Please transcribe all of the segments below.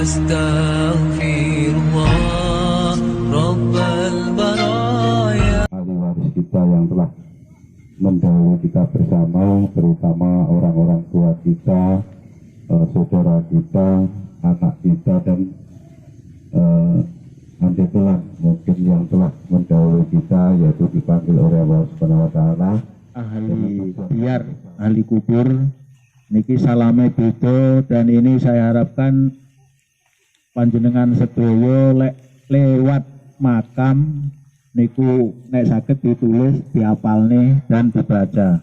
Astaghfirullah Rabbal baraya. Ahli waris kita yang telah mendahului kita bersama, terutama orang-orang tua kita, saudara kita, anak kita, dan nanti telah mungkin yang telah mendahului kita, yaitu dipanggil oleh Allah Subhanahu Wa Taala. Ahli biar, ahli kubur, niki salame beda, dan ini saya harapkan panjenengan sedoyo lewat makam niku nek saged ditulis, diapalne dan dibaca.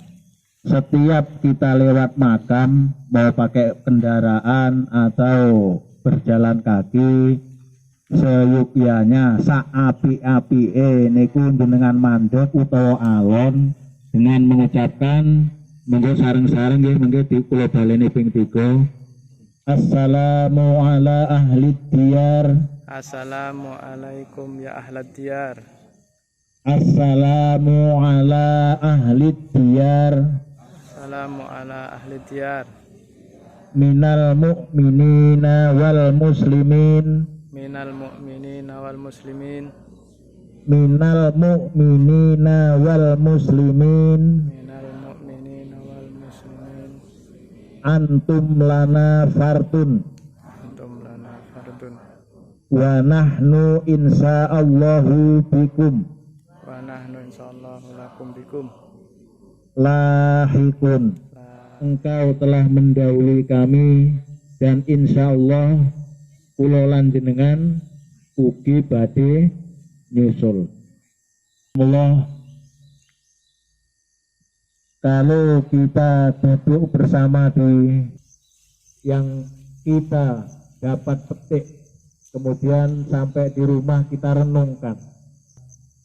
Setiap kita lewat makam, mau pakai kendaraan atau berjalan kaki, seyukianya saapi-apike niku dengan mandek utawa alon dengan mengucapkan monggo sareng-sareng nggih mengke kula baleni ping 3. Assalamu ala ahli diyar. Assalamualaikum ya ahlad diyar. Assalamu ala ahli diyar. Assalamu ala ahli diyar. Minal mu'minina wal muslimin. Minal mu'minina wal muslimin. Minal mu'minina wal muslimin. Minal mu'minina wal muslimin. Antum lana fartun. Antum lana fardun. Wa nahnu insyaallahu bikum Wa nahnu insyaallahu lakum bikum lahikun. Engkau telah mendahului kami dan insyaallah kula lan jenengan ugi badhe nyusul. Allah, kalau kita duduk bersama di yang kita dapat petik, kemudian sampai di rumah kita renungkan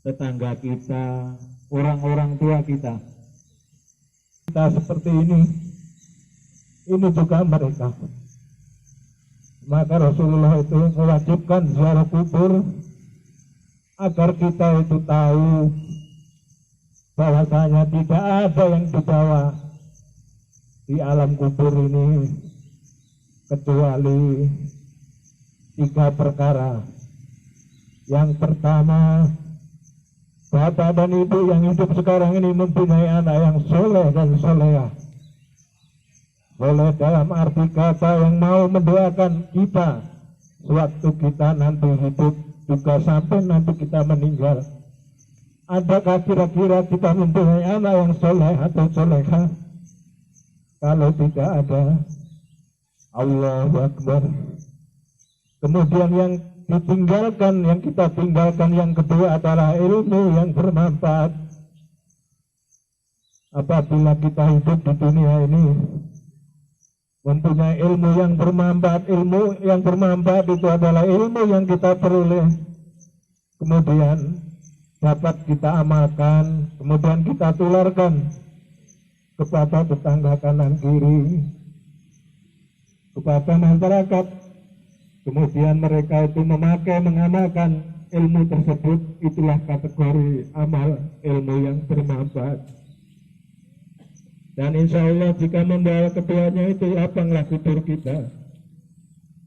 tetangga kita, orang-orang tua kita seperti ini juga mereka. Maka Rasulullah itu mewajibkan ziarah kubur agar kita itu tahu bahwasanya tidak ada yang dibawa di alam kubur ini kecuali 3 perkara. Yang pertama, bapak dan ibu yang hidup sekarang ini mempunyai anak yang soleh dan solehah. Soleh dalam arti kata yang mau mendoakan kita sewaktu kita nanti hidup, juga sampai nanti kita meninggal. Adakah kira-kira kita mempunyai anak yang soleh atau solehah? Kalau tidak ada, Allahu Akbar. Kemudian yang ditinggalkan, yang kita tinggalkan yang kedua adalah ilmu yang bermanfaat. Apabila kita hidup di dunia ini mempunyai ilmu yang bermanfaat itu adalah ilmu yang kita peroleh, kemudian dapat kita amalkan, kemudian kita tularkan kepada tetangga kanan kiri, kepada masyarakat. Kemudian mereka itu mengamalkan ilmu tersebut. Itulah kategori amal ilmu yang bermanfaat. Dan insya Allah jika membawa keduanya itu lapanglah kubur kita.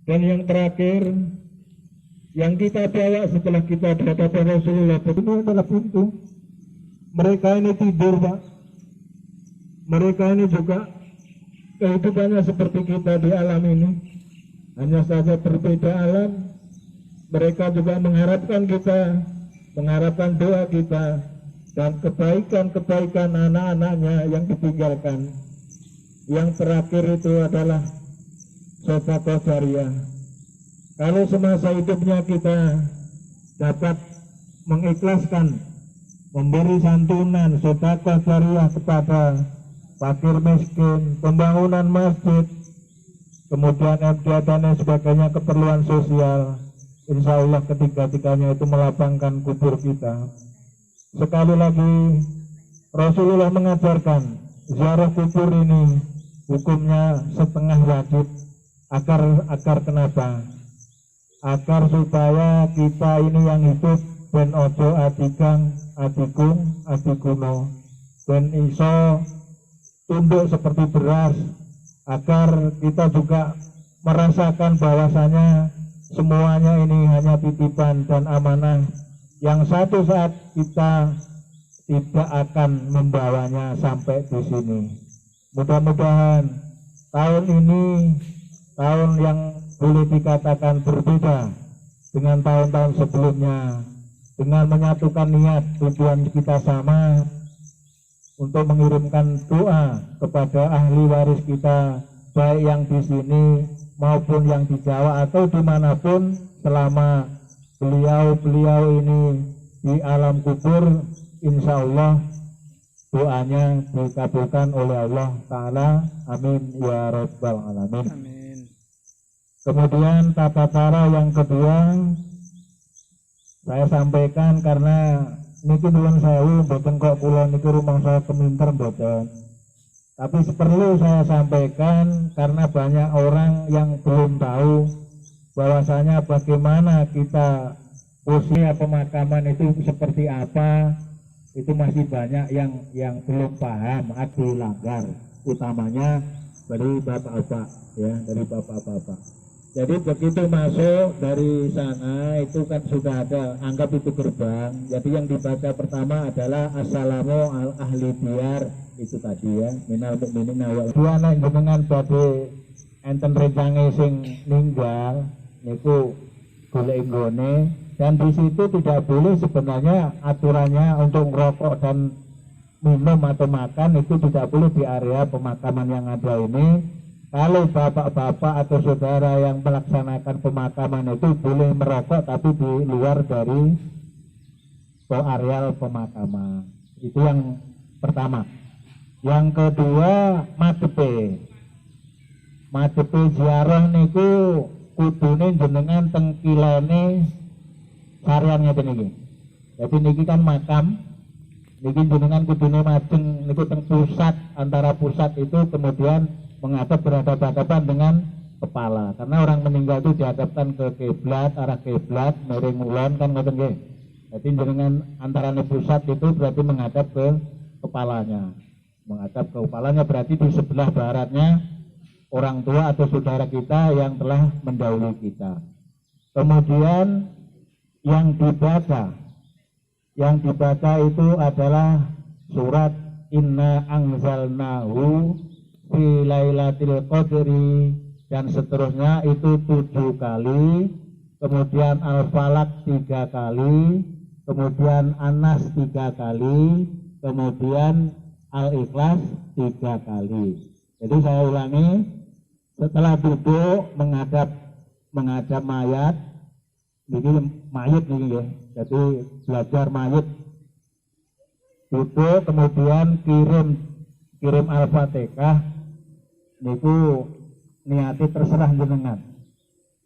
Dan yang terakhir yang kita bawa setelah kita berhadapan pada Rasulullah, ini adalah pintu. Mereka ini tidur, Pak. Mereka ini juga kehidupannya seperti kita di alam ini, hanya saja berbeda alam. Mereka juga mengharapkan kita, mengharapkan doa kita dan kebaikan-kebaikan anak-anaknya yang ditinggalkan. Yang terakhir itu adalah sedekah jariyah. Kalau semasa hidupnya kita dapat mengikhlaskan, memberi santunan, sedekah jariyah kepada fakir miskin, pembangunan masjid, kemudian MTA dan lain sebagainya, keperluan sosial, insya Allah ketiga-tiganya itu melapangkan kubur kita. Sekali lagi Rasulullah mengajarkan ziarah kubur ini hukumnya setengah wajib. Agar kenapa? Agar supaya kita ini yang hidup ben ojo adikang adikung adikuno, ben iso tunduk seperti beras, agar kita juga merasakan bahwasanya semuanya ini hanya titipan dan amanah yang satu saat kita tidak akan membawanya sampai di sini. Mudah-mudahan tahun ini tahun yang boleh dikatakan berbeda dengan tahun-tahun sebelumnya, dengan menyatukan niat tujuan kita sama untuk mengirimkan doa kepada ahli waris kita, baik yang di sini maupun yang di Jawa atau dimanapun, selama beliau ini di alam kubur, insya Allah doanya dikabulkan oleh Allah Ta'ala. Amin ya Rabbal Alamin. Amin. Kemudian tata cara yang kedua saya sampaikan, karena niki nuwun sewu mboten kok kula niki rumangsa keminter mboten. Tapi perlu saya sampaikan karena banyak orang yang belum tahu bahwasanya bagaimana kita usia pemakaman itu seperti apa. Itu masih banyak yang belum paham, ada dilanggar, utamanya dari bapak-bapak ya, dari bapak-bapak. Jadi begitu masuk dari sana itu kan sudah ada, anggap itu gerbang. Jadi yang dibaca pertama adalah assalamu al ahli diyar, itu tadi ya, minal mu'minin awal. Dua nek jenengan badhe enten rencange sing ninggal niku golek nggone, dan di situ tidak boleh sebenarnya aturannya untuk merokok dan minum atau makan itu tidak boleh di area pemakaman yang ada ini. Kalau bapak-bapak atau saudara yang melaksanakan pemakaman itu boleh merokok tapi di luar dari areal pemakaman. Itu yang pertama. Yang kedua, madhepe ziarah niku kudune jenengan teng kilene sarian ngeten iki. Jadi niki kan makam, niki jenengan kudune majeng niku teng pusat, antara pusat itu kemudian menghadap berhadapan dengan kepala, karena orang meninggal itu dihadapkan ke kiblat, arah kiblat, miring ulon kan ngoten nggih. Jadi jenengan antara pusat itu berarti menghadap ke kepalanya. Menghadap ke kepalanya berarti di sebelah baratnya orang tua atau saudara kita yang telah mendahului kita. Kemudian yang dibaca itu adalah surat Inna Anzalnahu fi Lailatul Qadri dan seterusnya itu 7 kali, kemudian Al-Falaq 3 kali, kemudian An-Nas 3 kali, kemudian Al-Ikhlas 3 kali. Jadi saya ulangi, setelah duduk menghadap mayat, ini mayat nih ya, jadi belajar mayat, duduk kemudian kirim Al-Fatihah. Niku niati terserah jenengan.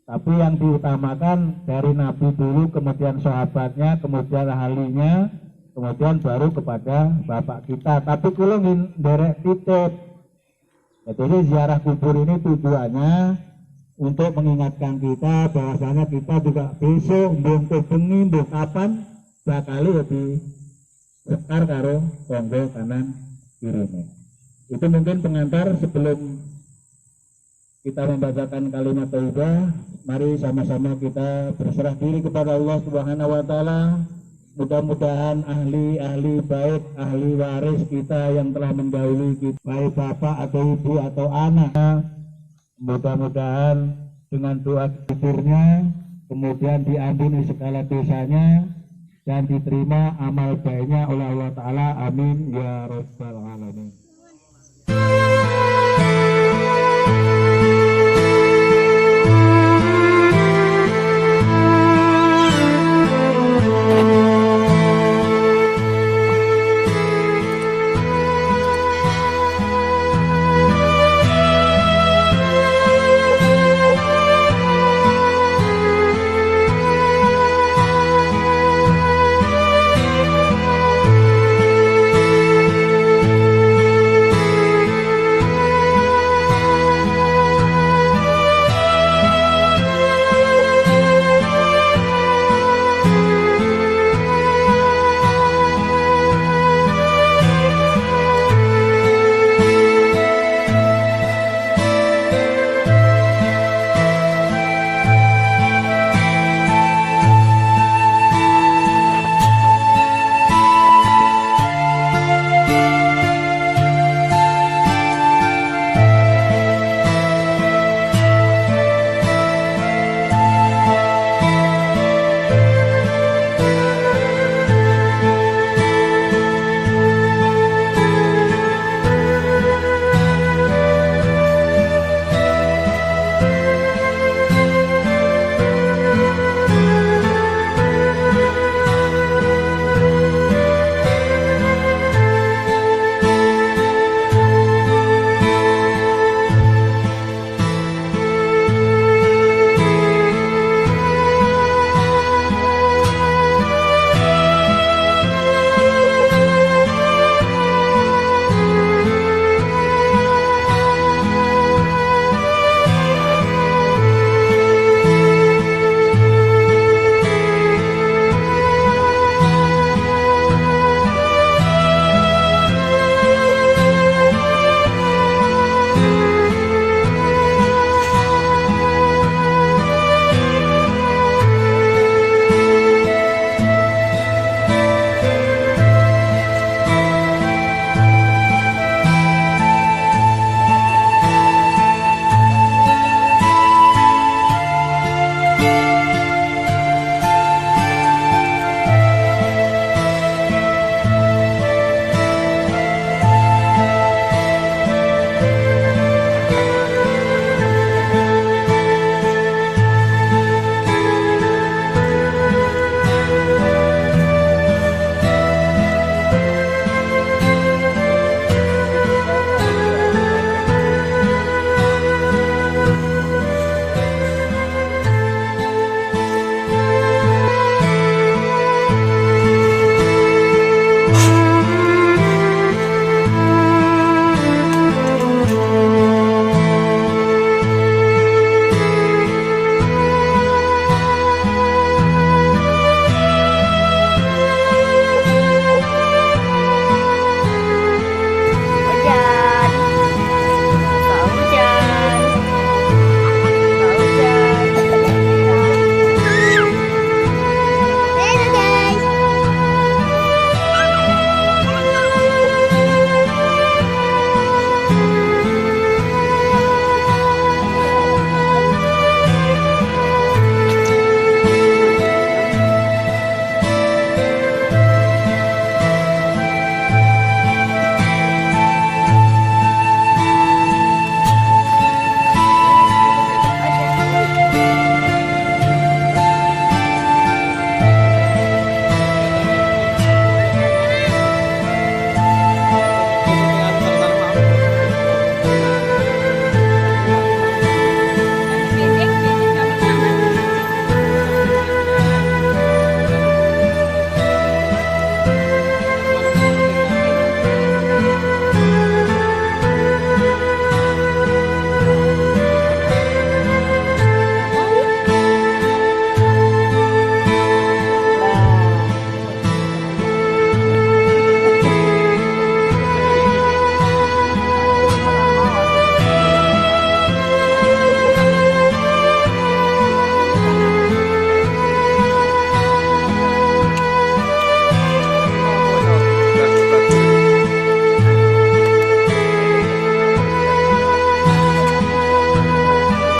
Tapi yang diutamakan dari Nabi dulu, kemudian sahabatnya, kemudian ahlinya, kemudian baru kepada bapak kita. Tapi kula nderek titip. Jadi ziarah kubur ini tujuannya untuk mengingatkan kita bahwasanya kita juga besok mbok bengi mbok kapan bakal lebih sekar karo tonggo kanan kiri. Itu mungkin pengantar sebelum kita membacakan kalimat tauhid. Mari sama-sama kita berserah diri kepada Allah Subhanahu wa taala. Mudah-mudahan ahli baik, ahli waris kita yang telah mendahului kita, baik bapak atau ibu atau anak, mudah-mudahan dengan doa kuburnya kemudian diampuni segala dosanya dan diterima amal baiknya oleh Allah Ta'ala. Amin ya Rabbal Alamin.